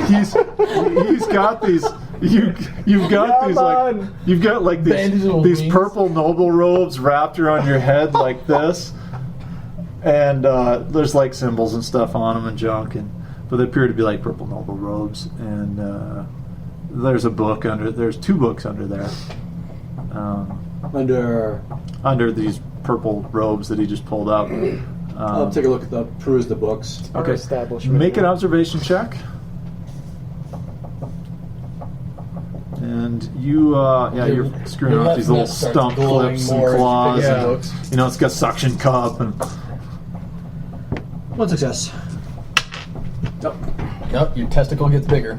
he's got these. You've got these like these purple noble robes wrapped around your head like this, and there's like symbols and stuff on them and junk, but they appear to be like purple noble robes. And there's a book under. There's 2 books under there. Under these purple robes that he just pulled up. I'll take a look at peruse the books. Okay, make an observation check. And you're screwing off these little stump clips and claws. And, it's got suction cup and. 1 success. Yep, your testicle gets bigger.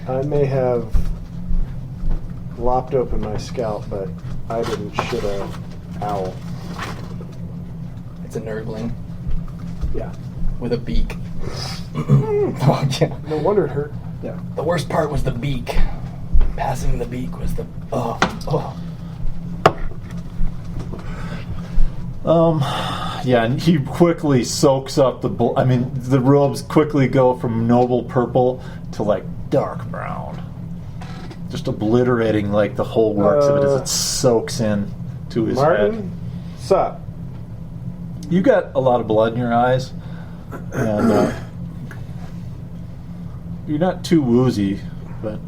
I may have lopped open my scalp, but I didn't shit a owl. It's a nerdling. Yeah. With a beak. Oh, yeah. No wonder it hurt. Yeah. The worst part was the beak. Passing the beak was the... Yeah, and he quickly soaks up the robes quickly go from noble purple to like dark brown. Just obliterating like the whole works of it as it soaks in to his Martin, head. Sup? You got a lot of blood in your eyes, and you're not too woozy, but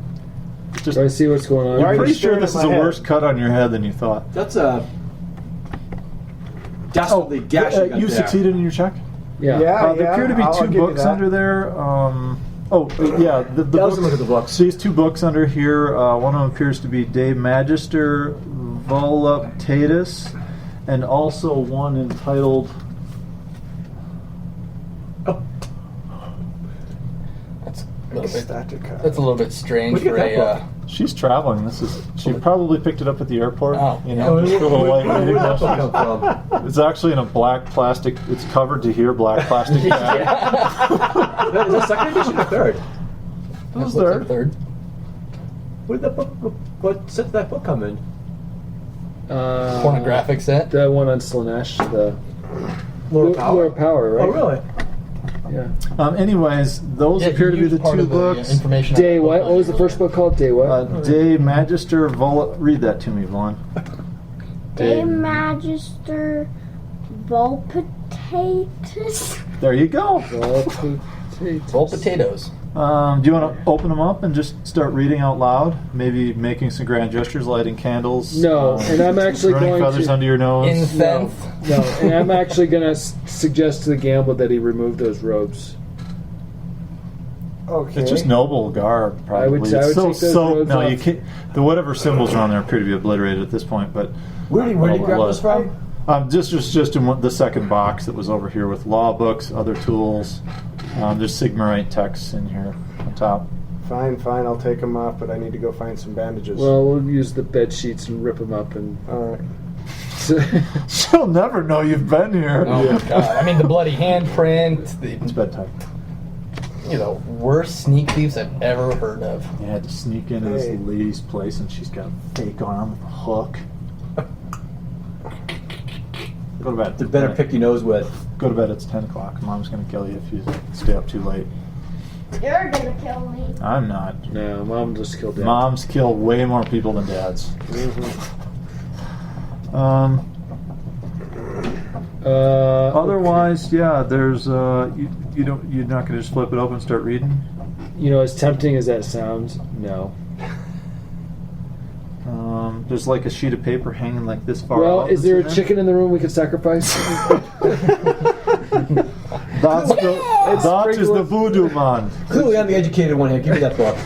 just. I see what's going on. You're pretty sure this is a worse cut on your head than you thought. That's a dastardly gash. You succeeded in your check? Yeah. There appear to be 2 books under there. The books, look at the books. These 2 books under here. One of them appears to be De Magister Voluptatis, and also one entitled. That's a little bit strange for a. She's traveling. She probably picked it up at the airport. Oh. Just for a little light reading. Where did that come from? It's actually in a black plastic. It's covered to here, black plastic bag. Is that second edition or third? It was third. Third. Where did that book? What set did that book come in? Pornographic set. That one on Slanesh, the Lower Power, right? Oh, really? Yeah. Anyways, those appear to be the 2 books. Information Day what? What was the first book called? Day what? De Magister Read that to me, Vaughn. De Magister Voluptatis. There you go. Full potatoes. Do you want to open them up and just start reading out loud? Maybe making some grand gestures, lighting candles. No, and I'm actually running going feathers to under your nose. Incense. No, and I'm actually going to suggest to the Gamble that he remove those robes. Okay. It's just noble garb, probably. I would take those robes no, off. you can't. The whatever symbols are on there appear to be obliterated at this point. But Where did you grab this from? just in the second box that was over here with law books, other tools. There's Sigmarite texts in here on top. Fine, I'll take them off, but I need to go find some bandages. Well, we'll use the bed sheets and rip them up and. All right. She'll never know you've been here. Oh my god! I mean, the bloody handprint. It's bedtime. Worst sneak thieves I've ever heard of. You had to sneak into this lady's place, and she's got a fake arm with a hook. Go to bed. The better pick your nose with. Go to bed. It's 10 o'clock. Mom's going to kill you if you stay up too late. You're gonna kill me. I'm not. No, Mom just killed Dad. Moms kill way more people than dads. Otherwise, yeah. There's you're not going to just flip it open and start reading. As tempting as that sounds, no. There's like a sheet of paper hanging like this far. Well, out is there a that's in chicken in the room we could sacrifice? That is the voodoo man. Clearly, I'm the educated one here. Give me that book.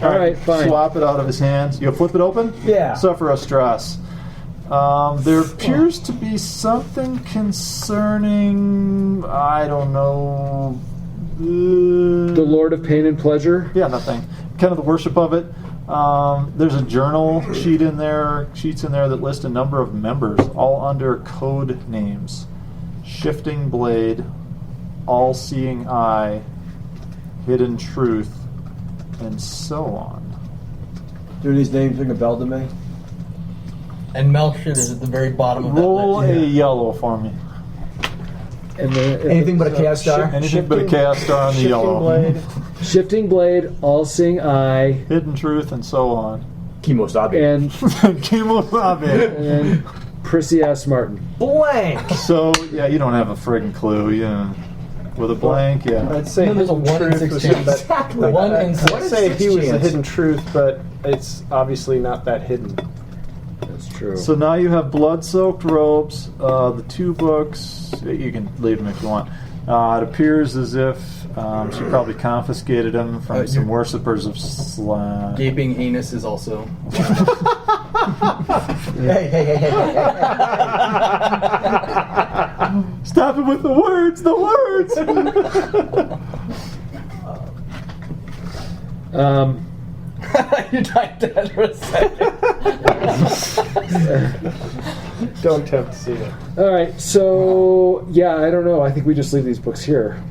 All right, fine. Swap it out of his hands. You'll flip it open? Yeah. Suffer a stress. There appears to be something concerning, I don't know. The Lord of Pain and Pleasure? Yeah, nothing. Kind of the worship of it. There's a journal sheets in there that list a number of members, all under code names. Shifting Blade, All-Seeing Eye, Hidden Truth, and so on. Do these names ring a bell to me? And Melchett is at the very bottom of Roll that a list. yellow for me. And then Anything but a chaos star. Anything but a chaos star on the Shifting yellow. blade. Shifting blade, all-seeing eye, Hidden truth and so on. Kemosabe. and Kemosabe. then prissy ass Martin. Blank. So yeah, you don't have a friggin' clue. Yeah, with a blank, yeah. I'd say No, there's a hidden 1 in truth 6 was chance. him, but Exactly. 1 in I'd 6. say he was a chance. hidden truth, but it's obviously not that hidden. That's true. So now you have blood-soaked robes. The 2 books. You can leave them if you want. It appears as if she probably confiscated them from some worshippers of Slam. Gaping anus is also. Hey. Stop it with the words. The words. You typed that for a second. Don't tempt to see it. All right, so yeah, I don't know. I think we just leave these books here,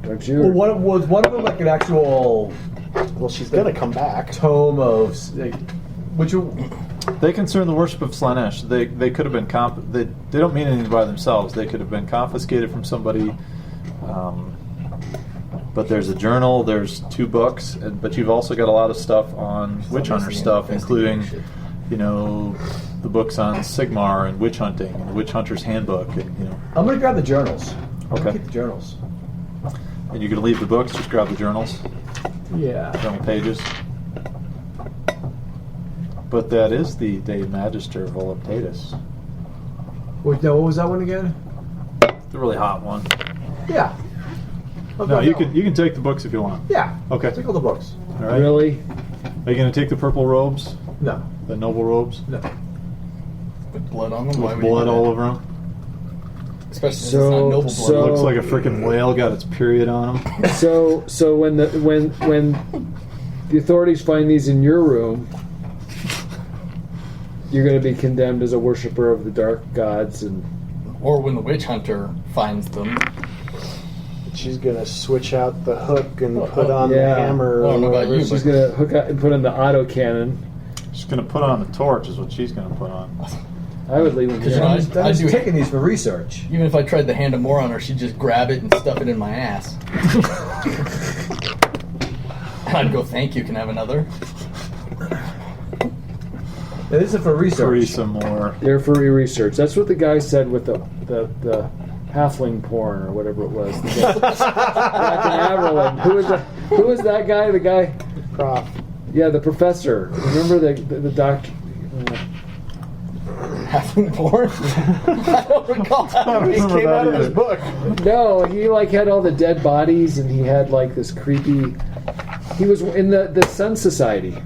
don't you? Well, was one of them like an actual Well, she's gonna come back. tome of like, which They concern the worship of Slanesh. They could have been they don't mean anything by themselves. They could have been confiscated from somebody. But there's a journal. There's 2 books, but you've also got a lot of stuff on witch hunter stuff, including, you know, the books on Sigmar and witch hunting and the Witch Hunter's Handbook, and you know. I'm gonna grab the journals. I'm gonna Okay. keep the journals. And you're gonna leave the books. Just grab the journals. Yeah. How many pages? But that is the Dei Magister Voluptatis. Wait, no, what was that one again? The really hot one. Yeah. No, you can take the books if you want. Yeah. Okay. Take all the books. All right. Really? Are you gonna take the purple robes? No. The noble robes? No. With blood on them? Why With would you blood do all that? over them? Especially since So- it's not noble blood. so- Looks like a freaking whale got its period on him. So when the authorities find these in your room, you're going to be condemned as a worshiper of the dark gods, and Or when the witch hunter finds them. She's gonna switch out the hook and put on Yeah. the hammer. I don't know or about whatever. you, she's going to hook up and put in the autocannon. She's gonna put on the torch, is what she's gonna put on. I would leave them Because, here. you know, I'm I just do- taking these for research. Even if I tried to hand them more on her, she'd just grab it and stuff it in my ass. And I'd go, thank you, can I have another? Yeah, this is for research. Three some more. They're for research. That's what the guy said with the halfling porn or whatever it was. Back in Aberlin. Who was that guy? The guy? Prof. Yeah, the professor. Remember the doctor? Halfling porn? I don't recall having It came out of his book. No, he like had all the dead bodies, and he had like this creepy. He was in the Sun Society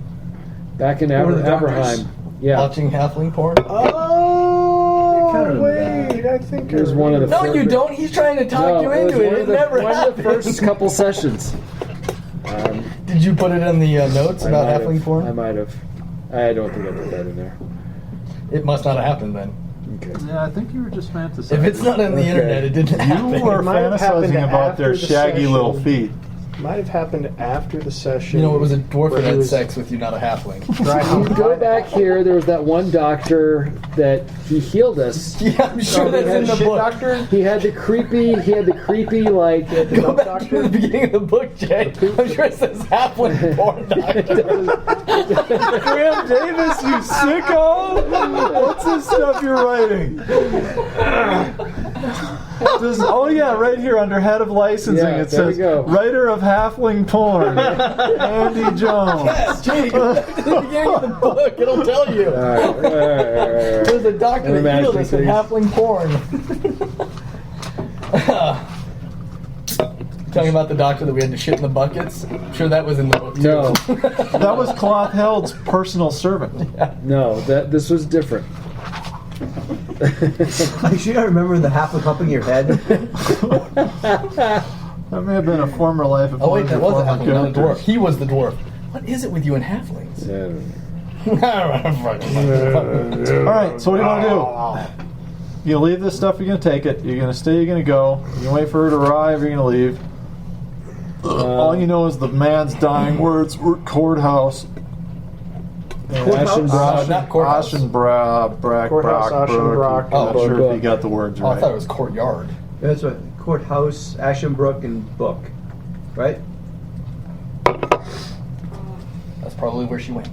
back in One of the doctors. Aberheim. Yeah, Watching halfling porn? Oh, kind of wait, I think It was one of the No, first- you don't. He's trying to talk No, you it was into it. one It of the, never one of the happened. first couple sessions. Did you put it in the notes I about might halfling have. porn? I might have. I don't think I put that in there. It must not have happened then. Okay. Yeah, I think you were just fantasizing. If it's not in the Okay. internet, it didn't happen. You were It might have happened fantasizing about their after the shaggy little session. feet. Might have happened after the session. You know, it was a dwarf where that he had was sex with you, not a halfling. trying You to go hide back it. here. There was that one doctor that he healed us. Yeah, I'm sure Oh, that's they had in the shit book. doctor? He had the creepy like. Go back to the beginning of the book, Jay. I'm sure it says halfling porn doctor. Graham Davis, you sicko! What's this stuff you're writing? Oh yeah, right here under head of licensing, Yeah, it there we says go. writer of halfling porn, Andy Jones. Yes, Jay, go back to the beginning of the book. It'll tell you. All right. There's a doctor Never that healed mind, us with please. halfling porn. Talking about the doctor that we had to shit in the buckets. I'm sure that was in the book too. No, That was Clothheld's personal servant. no, this was different. Like, you don't remember the half of cup in your head? That may have been a former life of Oh one wait, of that your was a former halfling, not a dwarf. characters. He was the dwarf. What is it with you and halflings? All right, so what do you want to do? You leave this stuff, you're going to take it. You're going to stay, you're going to go. You're going to wait for her to arrive, you're going to leave. All you know is the man's dying words were courthouse. Not courthouse. Aschenbrock, Courthouse, Aschenbrock, I'm not and sure book. if you got the words Oh, I right. thought it was courtyard. That's what courthouse, Ashenbrook, and book, right? That's probably where she went.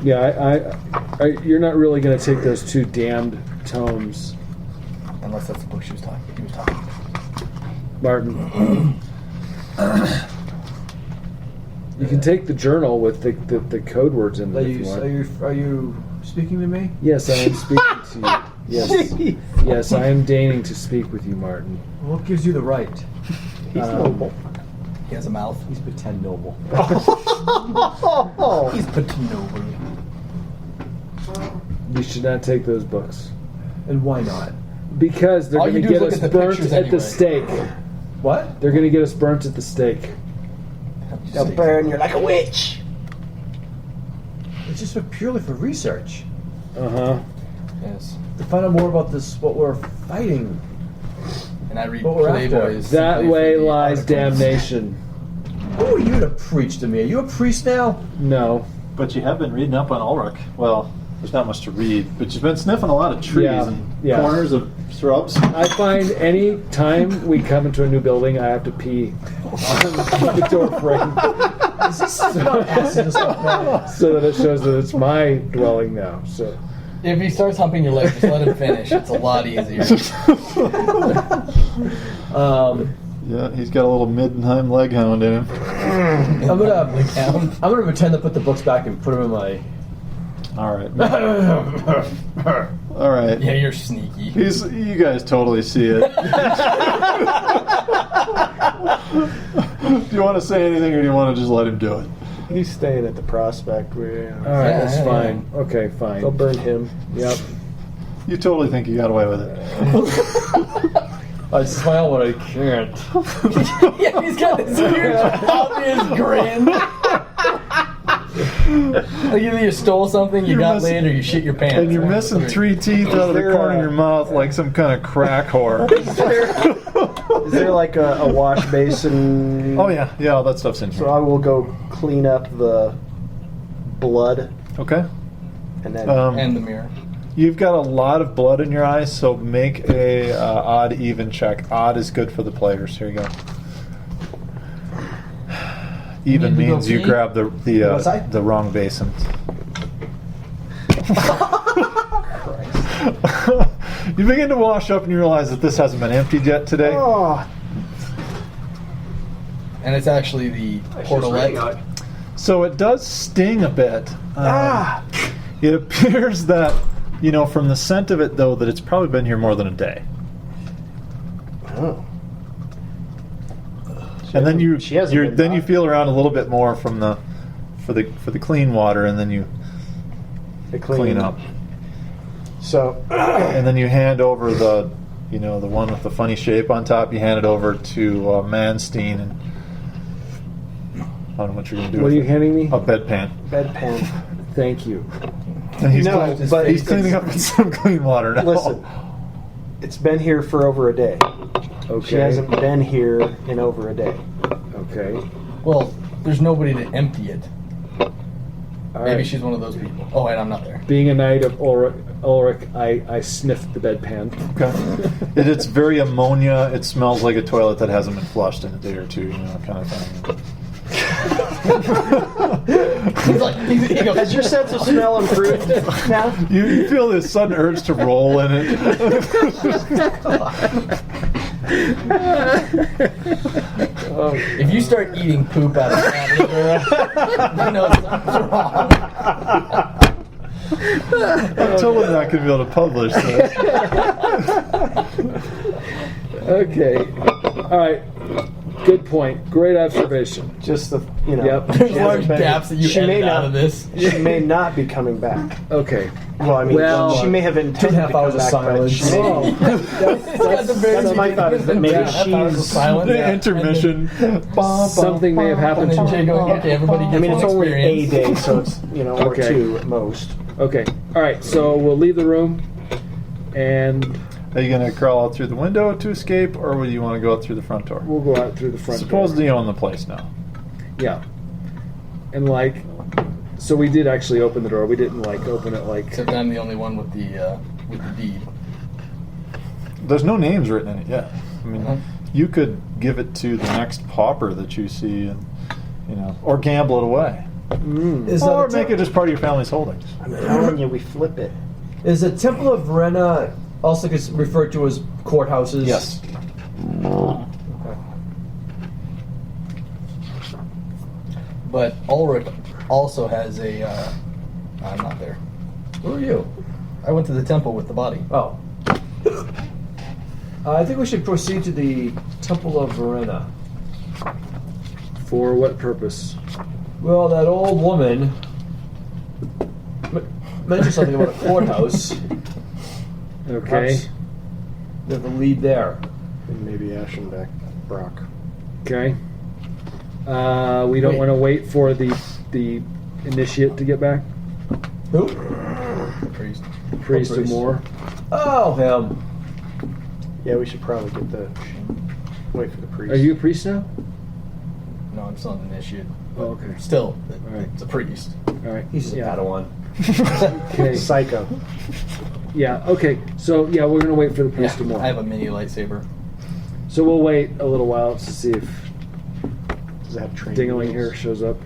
Yeah, you're not really going to take those 2 damned tomes, Unless that's the book he was talking about. Martin. You can take the journal with the code words in it if you want. Are you speaking to me? Yes, I am speaking to you. Yes, yes, I am deigning to speak with you, Martin. What gives you the right? He's noble. He has a mouth. He's pretend noble. He's petit noble. You should not take those books And why not? because they're All going you to do get is us look at the burnt pictures at the anyway. stake. What? They're going to get us burnt at the stake. They'll burn you like a witch. It's just purely for research. Uh huh. Yes. To find out more about this, what we're fighting. And I read What we're after. Playboys. That simply way for the lies articles. damnation. Who are you to preach to me? Are you a priest now? No. But you have been reading up on Ulrich. Well, there's not much to read, but you've been sniffing a lot of trees Yeah, and yeah. corners of shrubs. I find any time we come into a new building, I have to pee on the door frame Is this about acid or something now? so that it shows that it's my dwelling now. So If he starts humping your leg, just let him finish. It's a lot easier. Yeah, he's got a little Middenheim leghound in him. I'm gonna pretend to put the books back and put them in my. All right. All right. Yeah, you're sneaky. You guys totally see it. Do you want to say anything, or do you want to just let him do it? He's staying at the Prospect. all right, Yeah, that's yeah, fine. Okay, They'll fine. burn him. Yep. You totally think you got away with it. I smile when I can't. Yeah, he's got this weird, obvious grin. Like either you stole something, you You're got missing- laid, or you shit your pants. And you're One of missing the 3 teeth out of the there corner of a- your mouth like some kind of crack whore. Is there like a wash basin? Oh yeah, all that stuff's in So here. I will go clean up the blood Okay. and then. And the mirror. You've got a lot of blood in your eyes, so make a odd even check. Odd is good for the players. Here you go. Even need to go means you pee? grab What's that? the wrong basin. You begin to wash up and you realize that this hasn't been emptied yet today. Oh, And it's actually the portalette. So it does sting a bit. It appears that, from the scent of it, though, that it's probably been here more than a day. oh. And then you She hasn't been then you by. feel around a little bit more for the clean water, and then you They clean up, So, and then you hand over the the one with the funny shape on top. You hand it over to Manstein, and I don't know what you're gonna do. What are with you it. handing me? A bedpan. bedpan. Thank you. And he's No, clean- but he's it's- cleaning up in some clean water now. Listen, it's been here for over a day. Okay. She hasn't been here in over a day. Okay. Well, there's nobody to empty it. All Maybe right. she's one of those people. Oh, wait, I'm not there. Being a knight of Ulrich, I sniffed the bedpan. Okay. It's very ammonia. It smells like a toilet that hasn't been flushed in a day or two, kind of thing. He's like, he goes, Has your sense of smell improved now? You feel this sudden urge to roll in it. if you start eating poop out of that, you know something's wrong. I'm totally not going to be able to publish this. Okay. All right. Good point. Great observation. Just the, Yep. There's she large hasn't been- gaps that you she may edit out not- of this. She may not be coming back. Okay. Well, I mean, Well, she may have intended 2.5 to come hours of back, but silence. she may- Oh, that's my thought, is that maybe she's- The intermission. something may have And happened then to Jay me. going, okay, everybody gets I mean, it's one only experience. a day, so it's, or Okay. 2 at most. Okay. All right. So we'll leave the room, and Are you going to crawl out through the window to escape, or would you want to go out through the front door? we'll go out through the front door. Supposedly you own the place now. Yeah. And So we did actually open the door. We didn't like open it like. Except I'm the only one with the deed. There's no names written in it yet. I mean, Mhm. you could give it to the next pauper that you see, and or gamble it away, Is that or a make it just part of your family's holdings. I'm telling you, we flip it. Is the Temple of Verena also gets referred to as courthouses? Yes. Okay. But Ulrich also has a. I'm not there. Who are you? I went to the temple with the body. Oh. I think we should proceed to the Temple of Verena. For what purpose? Well, that old woman mentioned something about a courthouse. Okay. Perhaps we have a lead there. And maybe Ashenbeck, Brock. Okay. We don't Wait. want to wait for the initiate to get back. Who? The priest. Priest priest? and more. Oh, him. Yeah, we should probably wait for the priest. Are you a priest now? No, I'm still an initiate. Oh, okay. Still, Alright. it's a priest. All right. He's a Padawan. Okay. Psycho? Yeah. Okay. So yeah, we're gonna wait for the priest and more. I have a mini lightsaber. So we'll wait a little while to see if Does it have training Dingling wheels? here shows up.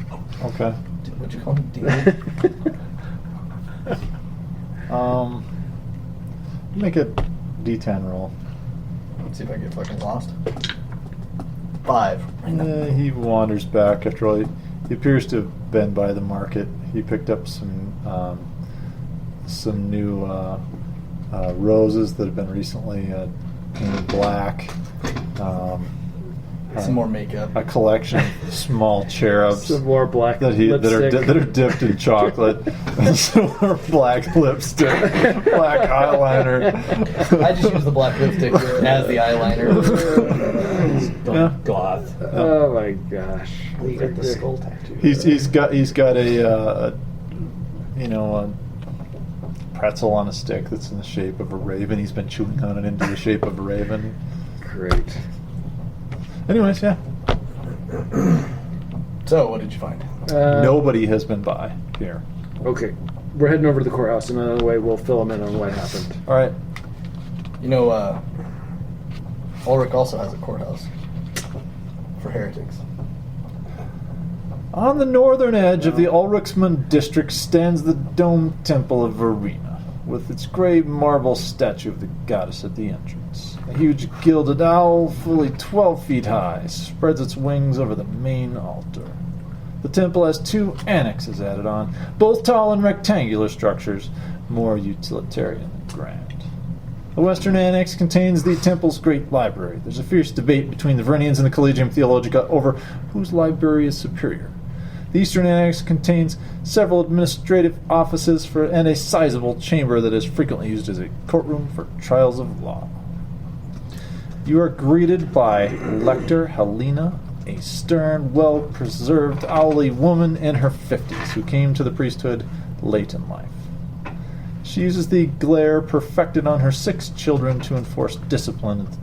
Okay. What'd you call him? Dingle? Make a D10 roll. Let's see if I get fucking lost. 5. He wanders back after all. He appears to have been by the market. He picked up some new roses that have been recently painted black. Some more makeup. A collection of small cherubs Some more black that lipstick. are dipped in chocolate, and some more black lipstick, black eyeliner. I just use the black lipstick as the eyeliner. Yeah. Goth. Oh my gosh. You got the skull tattoo. He's got a pretzel on a stick that's in the shape of a raven. He's been chewing on it into the shape of a raven. Great. Anyways, yeah. So, what did you find? Nobody has been by here. Okay. We're heading over to the courthouse, and on the way we'll fill them in on what happened. All right. You know, Ulrich also has a courthouse for heretics. On the northern edge of the Ulrichsmund district stands the domed temple of Verena, with its gray marble statue of the goddess at the entrance. A huge gilded owl, fully 12 feet high, spreads its wings over the main altar. The temple has 2 annexes added on, both tall and rectangular structures, more utilitarian than grand. The western annex contains the temple's great library. There's a fierce debate between the Verenians and the Collegium Theologica over whose library is superior. The eastern annex contains several administrative offices and a sizable chamber that is frequently used as a courtroom for trials of law. You are greeted by Lector Helena, a stern, well-preserved, owly woman in her 50s who came to the priesthood late in life. She uses the glare perfected on her 6 children to enforce discipline at the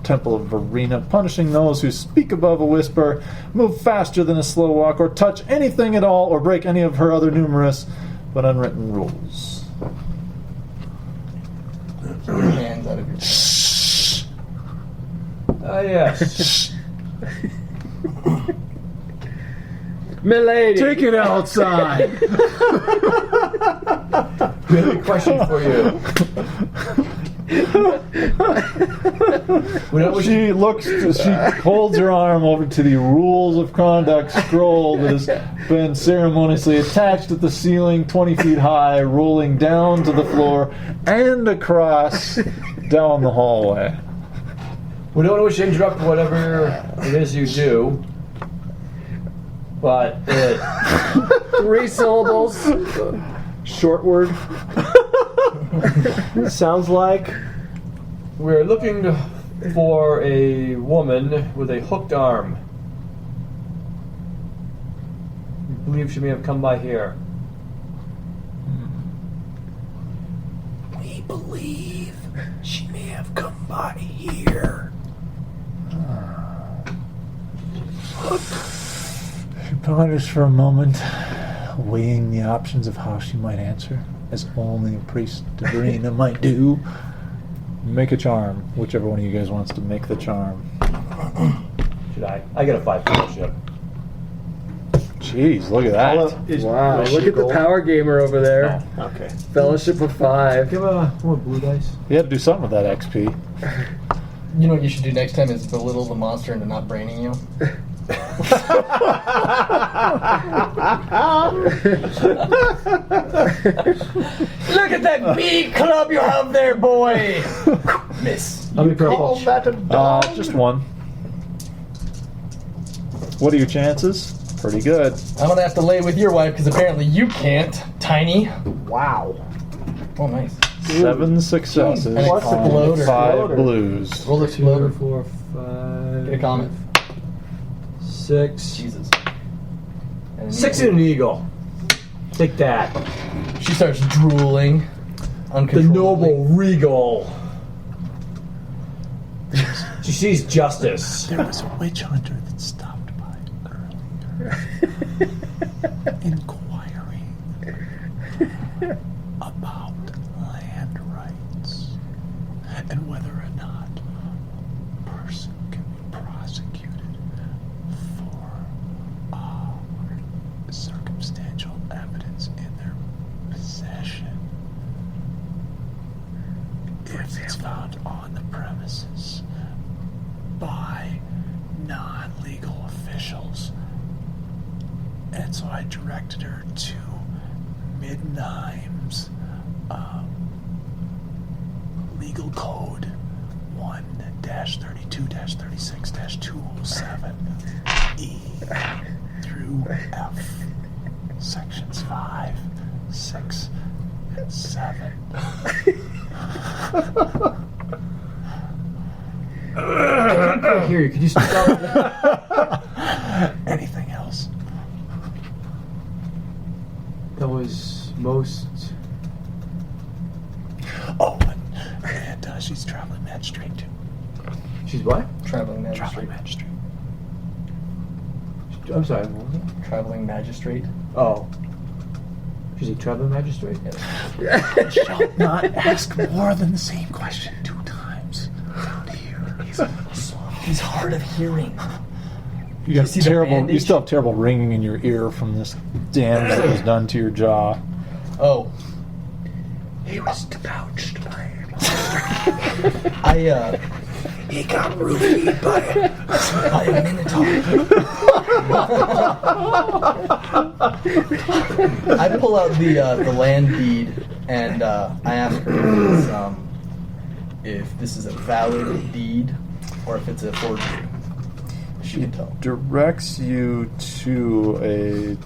Temple of Verena, punishing those who speak above a whisper, move faster than a slow walk, or touch anything at all, or break any of her other numerous but unwritten rules. Keep your hands out of your Ah, yes. Milady! Take it outside! We have a question for you. She holds her arm over to the rules of conduct scroll that has been ceremoniously attached at the ceiling 20 feet high, rolling down to the floor and across down the hallway. We don't wish to interrupt whatever it is you do, but 3 syllables. Short word. Sounds like we're looking for a woman with a hooked arm. We believe she may have come by here. we believe she may have come by here. She ponders for a moment, weighing the options of how she might answer, as only a priest to Verena might do. Make a charm. Whichever one of you guys wants to make the charm. Should I? I get a 5 fellowship. Jeez, look at that. Wow, look at the power gamer over there. Oh, okay. Fellowship of 5. Give a blue dice. You had to do something with that XP. You know what you should do next time is belittle the monster into not braining you. Look at that B club you have there, boy! Miss. How many purple? Just one. What are your chances? Pretty good. I'm gonna have to lay with your wife because apparently you can't, Tiny. Wow. Oh, nice. 7 successes. And what's the exploder? 5 blues. Roll the exploder. 4, 5. Get a comment. 6. Jesus. And 6 and an eagle. Take that. She starts drooling. The Uncontrollably. noble regal. She sees justice. There was a witch hunter that stopped by earlier, inquiring about land rights and whether or not a person can be prosecuted for circumstantial evidence in their possession if it's found on the premises by non-legal officials. And so I directed her to Midnime's legal code 1-32-36-207 E through F, sections 5, 6, and 7. I can't hear you. Could you speak up? Anything else? That was most. Oh, and she's traveling magistrate too. She's what? Traveling magistrate. Traveling magistrate. I'm sorry. What was it? Traveling magistrate. Oh. She's a traveling magistrate? Shall not ask more than the same question 2 times. Down here. He's hard of hearing. You got see the terrible. You bandage? still have terrible ringing in your ear from this damage that was done to your jaw. Oh. He was debauched by him. He got roofied by a minotaur. I pull out the land deed and I ask her if this is a valid deed or if it's a forgery. She can tell. Directs you to a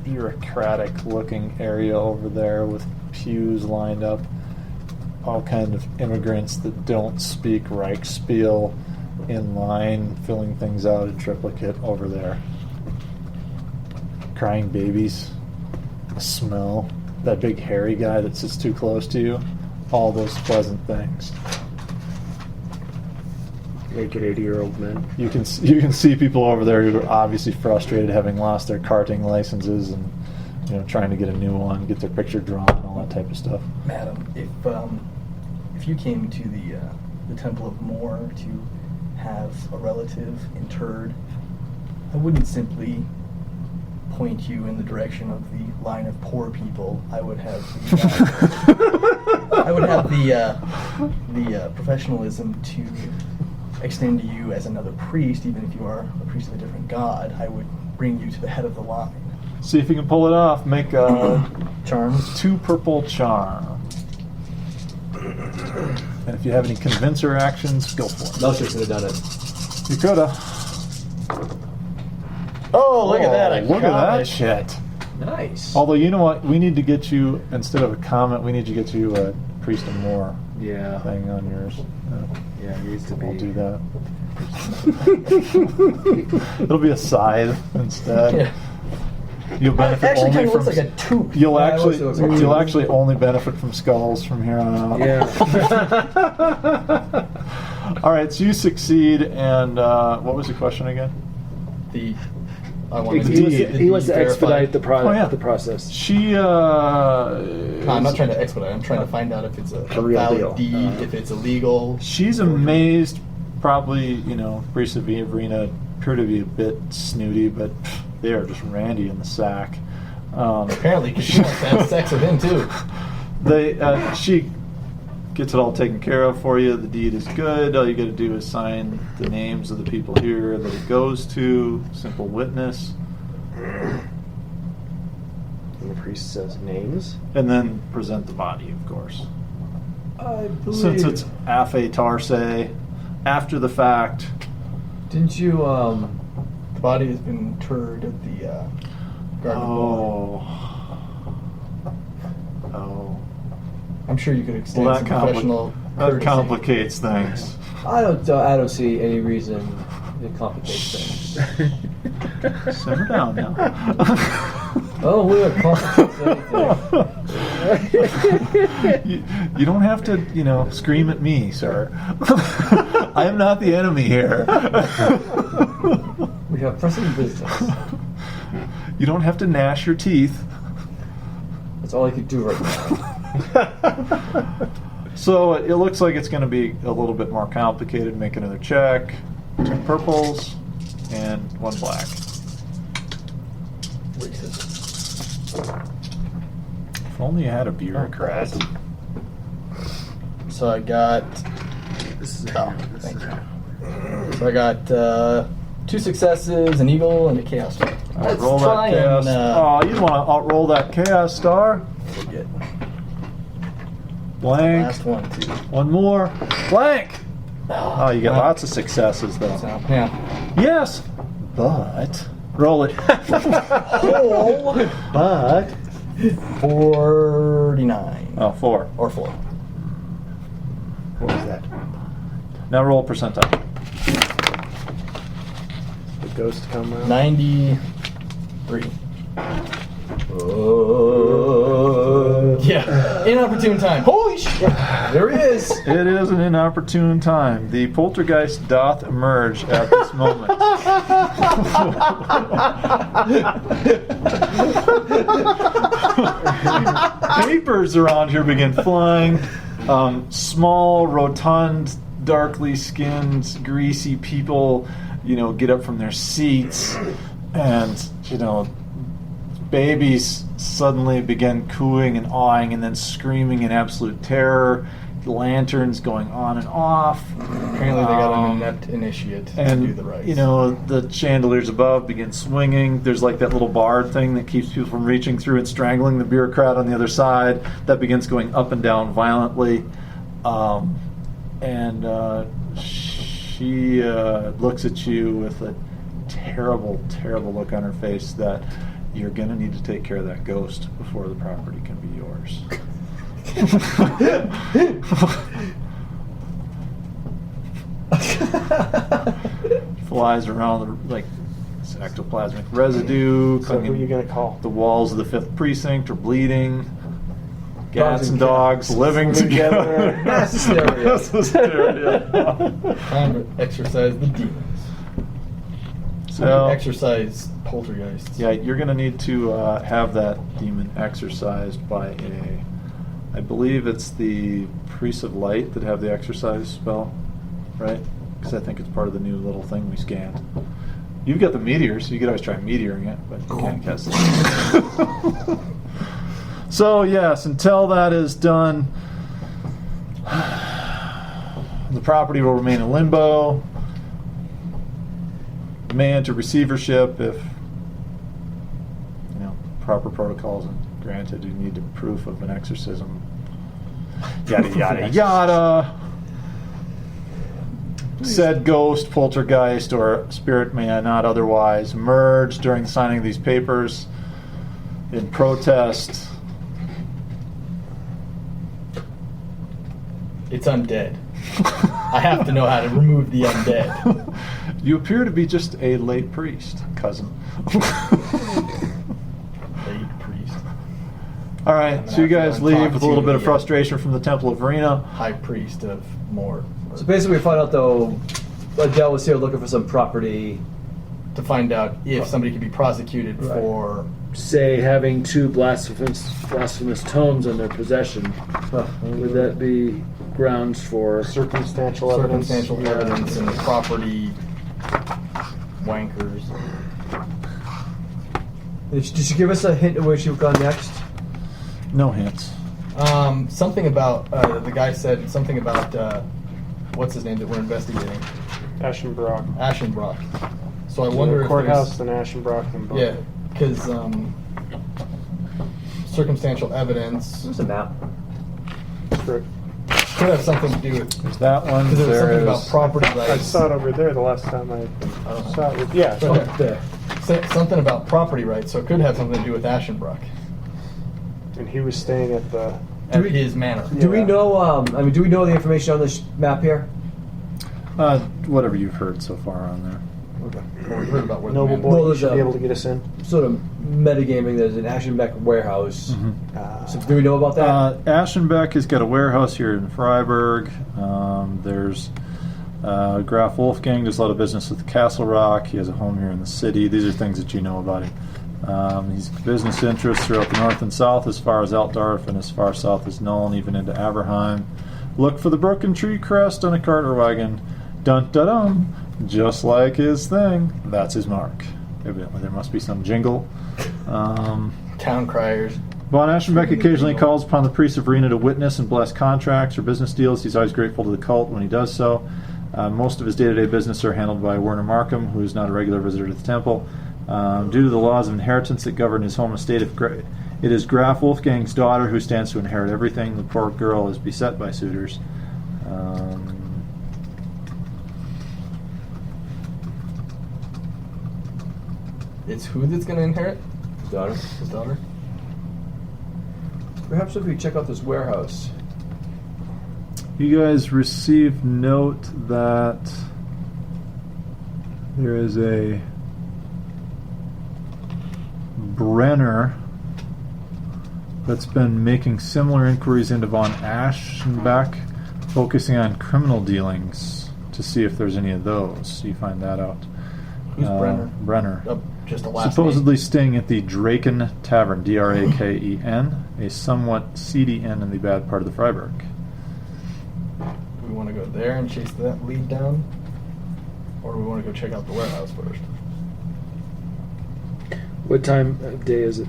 bureaucratic-looking area over there with pews lined up. All kind of immigrants that don't speak Reichsspiel in line, filling things out in triplicate over there. Crying babies, the smell, that big hairy guy that sits too close to you, all those pleasant things. Naked 80-year-old men. You can see people over there who are obviously frustrated, having lost their karting licenses and trying to get a new one, get their picture drawn, and all that type of stuff. Madam, if you came to the Temple of Moor to have a relative interred, I wouldn't simply point you in the direction of the line of poor people. I would have the professionalism to extend to you as another priest, even if you are a priest of a different god. I would bring you to the head of the line. See if you can pull it off. Make a Charm. 2 purple charm. And if you have any convincer actions, go for it. No, she could have done it. You coulda. Oh, look at that! Look at that shit. Nice. Although, you know what? We need to get you, instead of a comment, we need to get you a Priest of Moor Yeah. thing on yours. Yeah, it needs to be. We'll do that. It'll be a scythe instead. Yeah. You'll benefit Actually, only kind of from. looks like a tooth. You'll Yeah, it actually, looks like a you'll tooth. actually only benefit from skulls from here on out. Yeah. All right, so you succeed, and what was the question again? The I want to He wants to expedite the Oh, yeah. the process. She, I'm not trying to expedite. I'm trying to find out if it's a real valid deal. deed, if it's illegal. she's amazed. Probably, Brisa Verena appear to be a bit snooty, but they are just randy in the sack. Apparently, because she wants to have sex with him too. She gets it all taken care of for you. The deed is good. All you got to do is sign the names of the people here that it goes to. Simple witness. And the priest says names. And then present the body, of course. I believe. Since it's affe tarse, after the fact. Didn't you? The body has been interred at the Garden of Glory. Oh. I'm sure you could extend Well, some professional that courtesy. complicates things. I don't see any reason it complicates things. Simmer down now. Oh, we don't complicate anything. You don't have to, scream at me, sir. I am not the enemy here. We have pressing business. You don't have to gnash your teeth. That's all I could do right now. So it looks like it's going to be a little bit more complicated. Make another check. 2 purples and 1 black. If only you had a bureaucrat. So I got. Thank you. So I got 2 successes, an eagle, and a chaos star. Let's Roll try that chaos. and. You want to outroll that chaos star? Forget. Blank. Last one too. One more. Blank. Oh, you get lots of successes though. So, yeah. Yes, but roll it. But 49. oh, 4. Or 4. What was that? Now roll percentile. The ghost come around. 93. Yeah. Inopportune time. Holy shit! There he is. It is an inopportune time. The poltergeist doth emerge at this moment. Papers around here begin flying. Small, rotund, darkly skinned, greasy people, get up from their seats, and babies suddenly begin cooing and awing and then screaming in absolute terror. Lanterns going on and off. Apparently they got an inept initiate to And do the rites. the chandeliers above begin swinging. There's like that little bar thing that keeps people from reaching through and strangling the bureaucrat on the other side. That begins going up and down violently. She looks at you with a terrible, terrible look on her face that you're going to need to take care of that ghost before the property can be yours. Flies around like this ectoplasmic residue. So who are you gonna call? The walls of the 5th precinct are bleeding. Cats and dogs living together. Mass hysteria. Mass hysteria. Time to exercise the demons. So, Exercise poltergeists. yeah, you're going to need to have that demon exorcised by I believe it's the priests of light that have the exorcise spell, right? Because I think it's part of the new little thing we scanned. You've got the meteor, so you could always try meteoring it, but you can't cast it. So, yes, until that is done, the property will remain in limbo. May enter receivership if proper protocols are granted. You need proof of an exorcism. Yada yada yada. Said ghost, poltergeist, or spirit may not otherwise merge during the signing of these papers in protest. It's undead. I have to know how to remove the undead. You appear to be just a late priest, cousin. Late priest. All right, so you guys leave with a little bit of frustration from the Temple of Verena. High priest of more. So basically, we find out though, Adele was here looking for some property. to find out if somebody could be prosecuted Right. for. Say having 2 blasphemous tomes in their possession. Would that be grounds for Circumstantial evidence. Circumstantial evidence and property wankers. Did she give us a hint of where she would go next? No hints. Something about the guy said something about what's his name that we're investigating, Ashenbrock. Ashenbrock. So I wonder if Courthouse there's, and Ashenbrock and both. yeah, because circumstantial evidence There's a map. Correct. could have something to do with. There's that one. Because there was something There's about property rights. I saw it over there the last time I don't know. saw it. Yeah. Okay. there? Something about property rights, so it could have something to do with Ashenbrock And he was staying at the. at his manor. Do we Yeah. know? Do we know the information on this map here? Whatever you've heard so far on there. Okay. Or we heard about where Noble the boy, manor. Well, you there's should a- be able to get us in. Sort of metagaming. There's an Ashenbeck warehouse. Mm-hmm. So do we know about that? Aschenbeck has got a warehouse here in Freiburg. There's Graf Wolfgang does a lot of business with Castle Rock. He has a home here in the city. These are things that you know about him. He's business interests throughout the north and south, as far as Altdorf and as far south as Nuln, even into Aberheim. Look for the broken tree crest on a carter wagon. Dun dun dun. Just like his thing. That's his mark. Evidently, there must be some jingle. Town criers. Von Aschenbeck occasionally calls upon the priest of Verena to witness and bless contracts or business deals. He's always grateful to the cult when he does so. Most of his day-to-day business are handled by Werner Markham, who is not a regular visitor to the temple. Due to the laws of inheritance that govern his home estate, it is Graf Wolfgang's daughter who stands to inherit everything. The poor girl is beset by suitors. It's who that's going to inherit? His daughter. His daughter? Perhaps if we check out this warehouse. You guys receive note that there is a Brenner that's been making similar inquiries into von Aschenbeck, focusing on criminal dealings to see if there's any of those. You find that out. Who's Brenner? Brenner. Just a last Supposedly name. staying at the Draken Tavern, Draken, a somewhat seedy inn in the bad part of the Freiburg. Do we want to go there and chase that lead down? Or do we want to go check out the warehouse first? What time of day is it?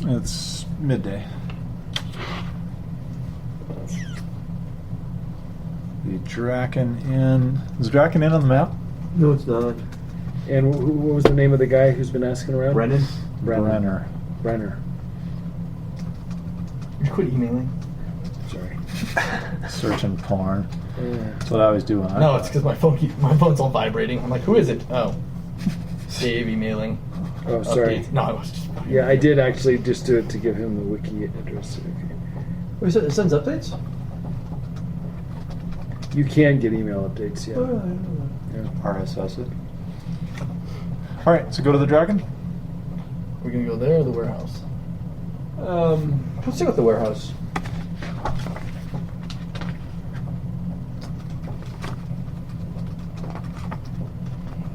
It's midday. The Draken Inn. Is Draken Inn on the map? No, it's not. And what was the name of the guy who's been asking around? Brennan. Brenner. Brenner. Quit emailing. Sorry. Searching porn. Yeah. That's what I always do when I No, it's because my phone's all vibrating. I'm like, who is it? Oh, Dave emailing. Oh, sorry. Updates. No, I was just. Yeah, I did actually just do it to give him the wiki address. Okay. Wait, so it sends updates? You can get email updates, yeah. RSS it. All right, so go to the Dragon. We're gonna go there or the warehouse? Let's check out the warehouse.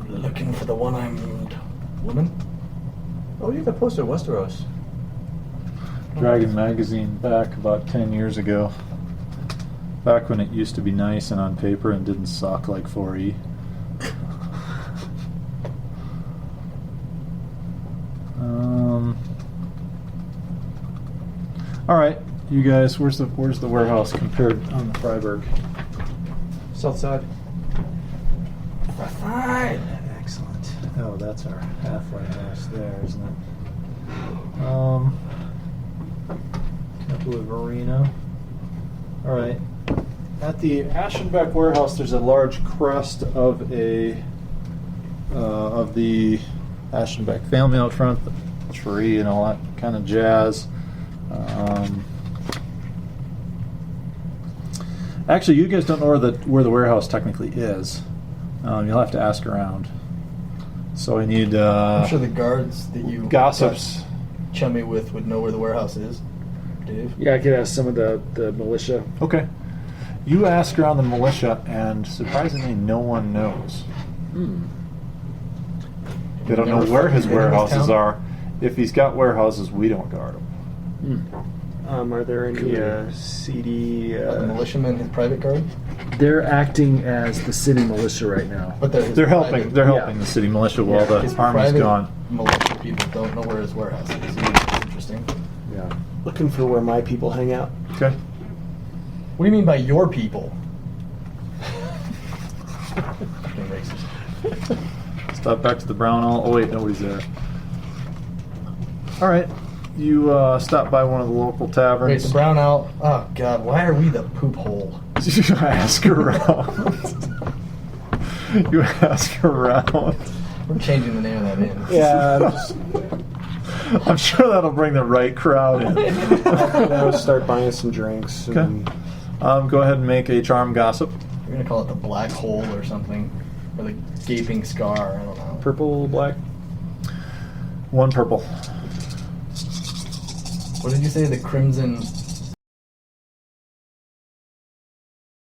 Looking for the one-armed woman. Oh, you have that poster of Westeros. Dragon magazine back about 10 years ago. Back when it used to be nice and on paper and didn't suck like 4E. All right, you guys, where's the warehouse compared on the Freiburg? South side. Fine. Excellent. Oh, that's our halfway house there, isn't it? Temple of Arena. All right. At the Aschenbeck warehouse, there's a large crest of the Aschenbeck family out front, the tree and all that kind of jazz. Actually, you guys don't know where the warehouse technically is. You'll have to ask around. So I need I'm sure the guards that you gossips. got chummy with would know where the warehouse is. Dave. Yeah, I could ask some of the militia. Okay. You ask around the militia, and surprisingly, no one knows. They don't know Never where his fucking been in this warehouses town? are. If he's got warehouses, we don't guard them. Are there any CD? Are the militiamen his private guard? They're acting as the city militia right now. But they're his They're helping. private- They're helping the city militia while the his army's private gone. militia people don't know where his warehouse is. It's interesting. Yeah. Looking for where my people hang out. Okay. What do you mean by your people? Fucking racist. Stop back to the brown owl. Oh wait, nobody's there. All right. You stop by one of the local Wait, taverns. the brown owl. Oh God, why are we the poop hole? You ask around. You ask around. We're changing the name of that inn. Yeah, I'm just I'm sure that'll bring the right crowd in. gonna start buying some drinks. And Go ahead and make a charm gossip. We're gonna call it the black hole or something, or the gaping scar. I don't know. purple, black. 1 purple. What did you say? The crimson